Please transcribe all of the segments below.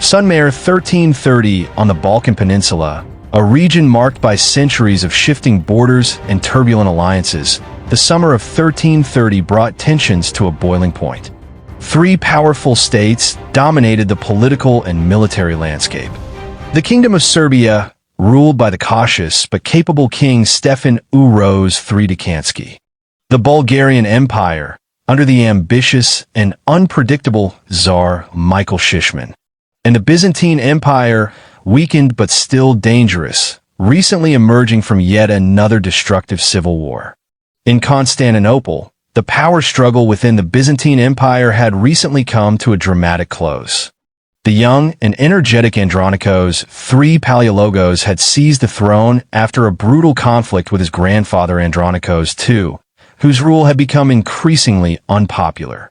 Summer 1330 on the Balkan Peninsula, a region marked by centuries of shifting borders and turbulent alliances. The summer of 1330 brought tensions to a boiling point. Three powerful states dominated the political and military landscape. The Kingdom of Serbia, ruled by the cautious but capable king Stefan Dečanski. The Bulgarian Empire, under the ambitious and unpredictable Tsar Shishman. And the Byzantine Empire, weakened but still dangerous, recently emerging from yet another destructive civil war. In Constantinople, the power struggle within the Byzantine Empire had recently come to a dramatic close. The young and energetic Andronikos III Palaiologos had seized the throne after a brutal conflict with his grandfather Andronikos II, whose rule had become increasingly unpopular.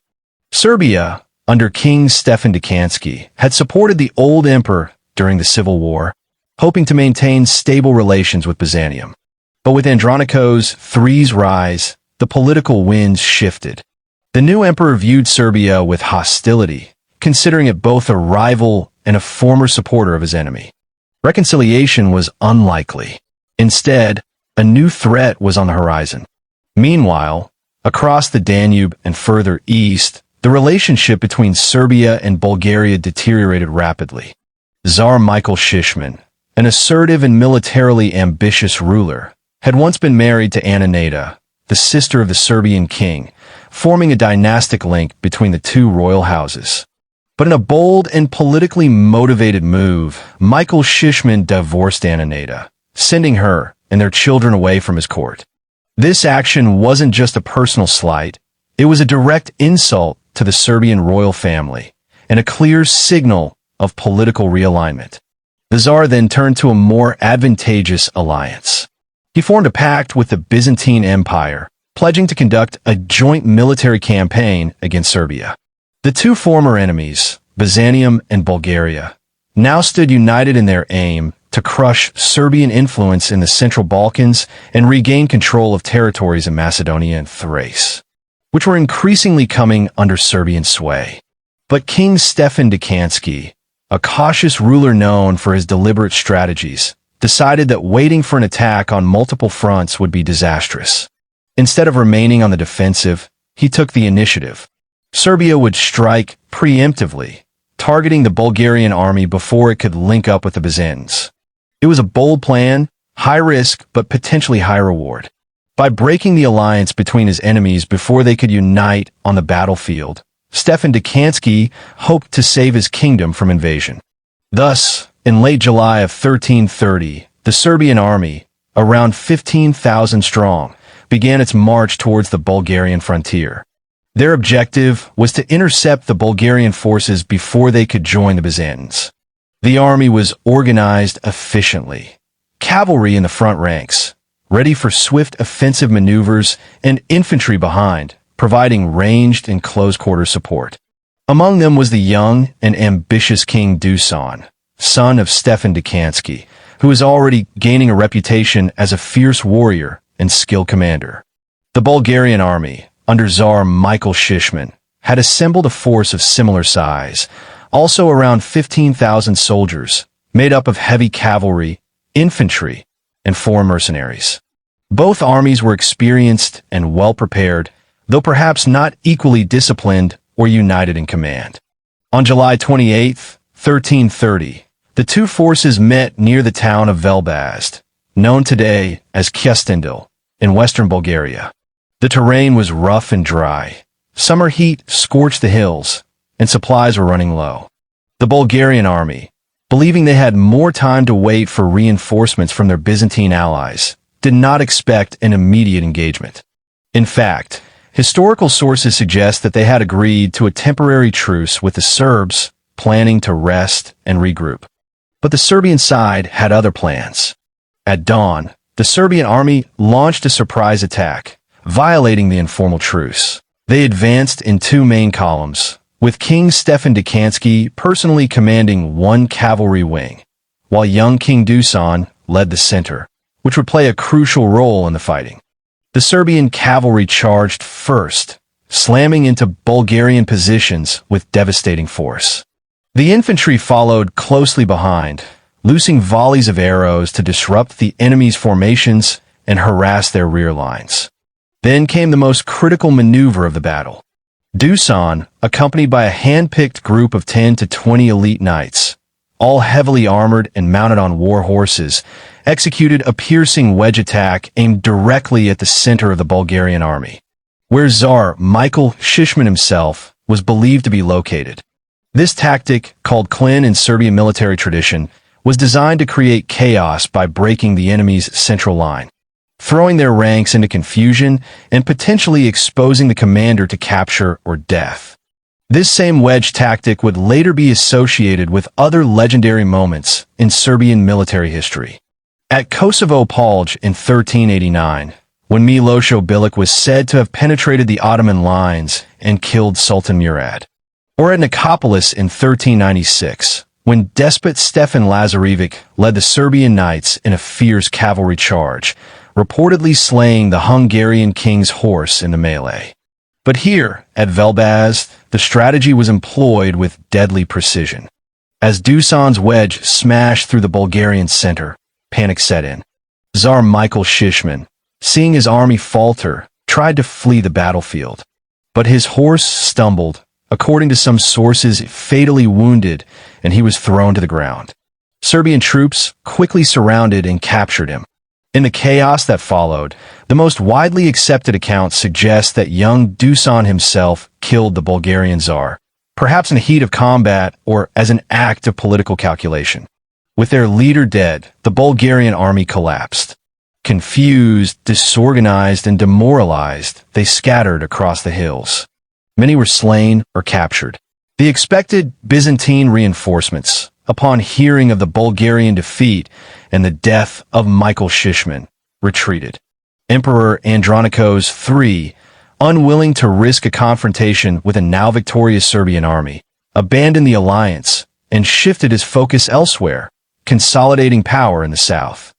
Serbia, under King Stefan Dečanski, had supported the old emperor during the civil war, hoping to maintain stable relations with Byzantium. But with Andronikos III's rise, the political winds shifted. The new emperor viewed Serbia with hostility, considering it both a rival and a former supporter of his enemy. Reconciliation was unlikely. Instead, a new threat was on the horizon. Meanwhile, across the Danube and further east, the relationship between Serbia and Bulgaria deteriorated rapidly. Tsar Shishman, an assertive and militarily ambitious ruler, had once been married to Anna, the sister of the Serbian king, forming a dynastic link between the two royal houses. But in a bold and politically motivated move, Shishman divorced Anna, sending her and their children away from his court. This action wasn't just a personal slight, it was a direct insult to the Serbian royal family, and a clear signal of political realignment. The Tsar then turned to a more advantageous alliance. He formed a pact with the Byzantine Empire, pledging to conduct a joint military campaign against Serbia. The two former enemies, Byzantium and Bulgaria, now stood united in their aim to crush Serbian influence in the Central Balkans and regain control of territories in Macedonia and Thrace, which were increasingly coming under Serbian sway. But King Stefan Dečanski, a cautious ruler known for his deliberate strategies, decided that waiting for an attack on multiple fronts would be disastrous. Instead of remaining on the defensive, he took the initiative. Serbia would strike preemptively, targeting the Bulgarian army before it could link up with the Byzantines. It was a bold plan, high risk, but potentially high reward. By breaking the alliance between his enemies before they could unite on the battlefield, Stefan Dečanski hoped to save his kingdom from invasion. Thus, in late July of 1330, the Serbian army, around 15,000 strong, began its march towards the Bulgarian frontier. Their objective was to intercept the Bulgarian forces before they could join the Byzantines. The army was organized efficiently. Cavalry in the front ranks, ready for swift offensive maneuvers, and infantry behind, providing ranged and close-quarter support. Among them was the young and ambitious King Dušan, son of Stefan Dečanski, who was already gaining a reputation as a fierce warrior and skilled commander. The Bulgarian army, under Tsar Shishman, had assembled a force of similar size, also around 15,000 soldiers, made up of heavy cavalry, infantry, and foreign mercenaries. Both armies were experienced and well-prepared, though perhaps not equally disciplined or united in command. On July 28, 1330, the two forces met near the town of Velbazhd, known today as Kyustendil, in western Bulgaria. The terrain was rough and dry. Summer heat scorched the hills, and supplies were running low. The Bulgarian army, believing they had more time to wait for reinforcements from their Byzantine allies, did not expect an immediate engagement. In fact, historical sources suggest that they had agreed to a temporary truce with the Serbs, planning to rest and regroup. But the Serbian side had other plans. At dawn, the Serbian army launched a surprise attack, violating the informal truce. They advanced in two main columns, with King Stefan Dečanski personally commanding one cavalry wing, while young King Dušan led the center, which would play a crucial role in the fighting. The Serbian cavalry charged first, slamming into Bulgarian positions with devastating force. The infantry followed closely behind, loosing volleys of arrows to disrupt the enemy's formations and harass their rear lines. Then came the most critical maneuver of the battle. Dušan, accompanied by a hand-picked group of 10 to 20 elite knights, all heavily armored and mounted on war horses, executed a piercing wedge attack aimed directly at the center of the Bulgarian army, where Tsar Michael Shishman himself was believed to be located. This tactic, called klin in Serbian military tradition, was designed to create chaos by breaking the enemy's central line, throwing their ranks into confusion and potentially exposing the commander to capture or death. This same wedge tactic would later be associated with other legendary moments in Serbian military history. At Kosovo Polj in 1389, when Miloš Bilić was said to have penetrated the Ottoman lines and killed Sultan Murad. Or at Nicopolis in 1396, when despot Stefan Lazarević led the Serbian knights in a fierce cavalry charge, reportedly slaying the Hungarian king's horse in the melee. But here, at Velbazhd, the strategy was employed with deadly precision. As Dušan's wedge smashed through the Bulgarian center, panic set in. Tsar Michael Shishman, seeing his army falter, tried to flee the battlefield. But his horse stumbled, according to some sources fatally wounded, and he was thrown to the ground. Serbian troops quickly surrounded and captured him. In the chaos that followed, the most widely accepted accounts suggest that young Dušan himself killed the Bulgarian Tsar, perhaps in the heat of combat or as an act of political calculation. With their leader dead, the Bulgarian army collapsed. Confused, disorganized, and demoralized, they scattered across the hills. Many were slain or captured. The expected Byzantine reinforcements, upon hearing of the Bulgarian defeat and the death of Michael Shishman, retreated. Emperor Andronikos III, unwilling to risk a confrontation with a now victorious Serbian army, abandoned the alliance and shifted his focus elsewhere, consolidating power in the south.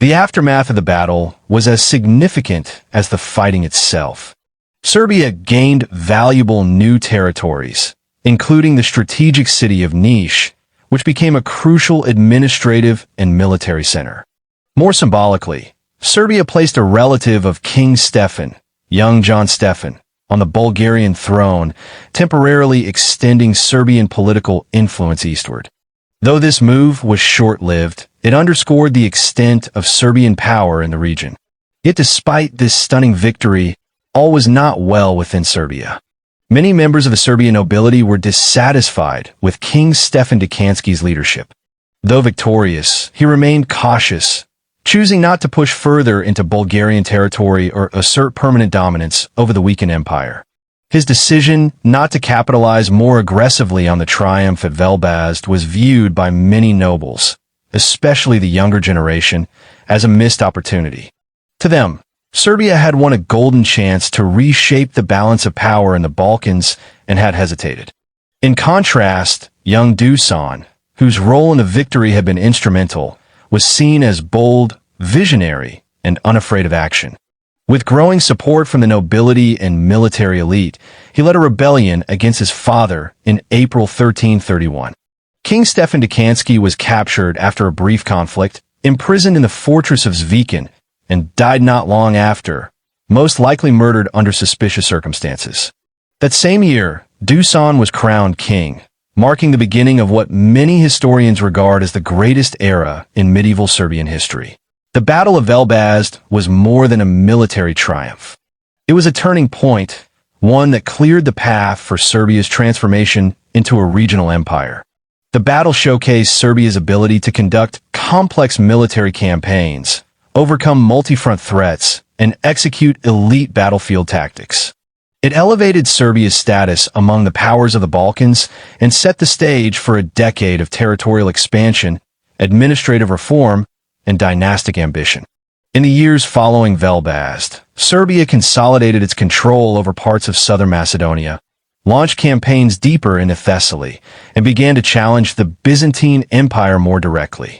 The aftermath of the battle was as significant as the fighting itself. Serbia gained valuable new territories, including the strategic city of Niš, which became a crucial administrative and military center. More symbolically, Serbia placed a relative of King Stefan, young John Stefan, on the Bulgarian throne, temporarily extending Serbian political influence eastward. Though this move was short-lived, it underscored the extent of Serbian power in the region. Yet despite this stunning victory, all was not well within Serbia. Many members of the Serbian nobility were dissatisfied with King Stefan Dečanski's leadership. Though victorious, he remained cautious, choosing not to push further into Bulgarian territory or assert permanent dominance over the weakened empire. His decision not to capitalize more aggressively on the triumph at Velbazhd was viewed by many nobles, especially the younger generation, as a missed opportunity. To them, Serbia had won a golden chance to reshape the balance of power in the Balkans and had hesitated. In contrast, young Dušan, whose role in the victory had been instrumental, was seen as bold, visionary, and unafraid of action. With growing support from the nobility and military elite, he led a rebellion against his father in April 1331. King Stefan Dečanski was captured after a brief conflict, imprisoned in the fortress of Zvikan, and died not long after, most likely murdered under suspicious circumstances. That same year, Dušan was crowned king, marking the beginning of what many historians regard as the greatest era in medieval Serbian history. The Battle of Velbazhd was more than a military triumph. It was a turning point, one that cleared the path for Serbia's transformation into a regional empire. The battle showcased Serbia's ability to conduct complex military campaigns, overcome multi-front threats, and execute elite battlefield tactics. It elevated Serbia's status among the powers of the Balkans and set the stage for a decade of territorial expansion, administrative reform, and dynastic ambition. In the years following Velbazhd, Serbia consolidated its control over parts of southern Macedonia, launched campaigns deeper into Thessaly, and began to challenge the Byzantine Empire more directly.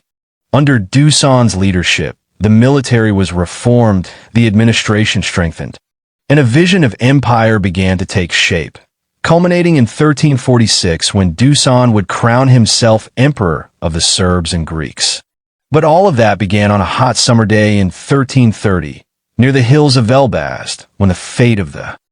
Under Dušan's leadership, the military was reformed, the administration strengthened, and a vision of empire began to take shape. culminating in 1346 when Dušan would crown himself emperor of the Serbs and Greeks. But all of that began on a hot summer day in 1330, near the hills of Velbazhd, when the fate of the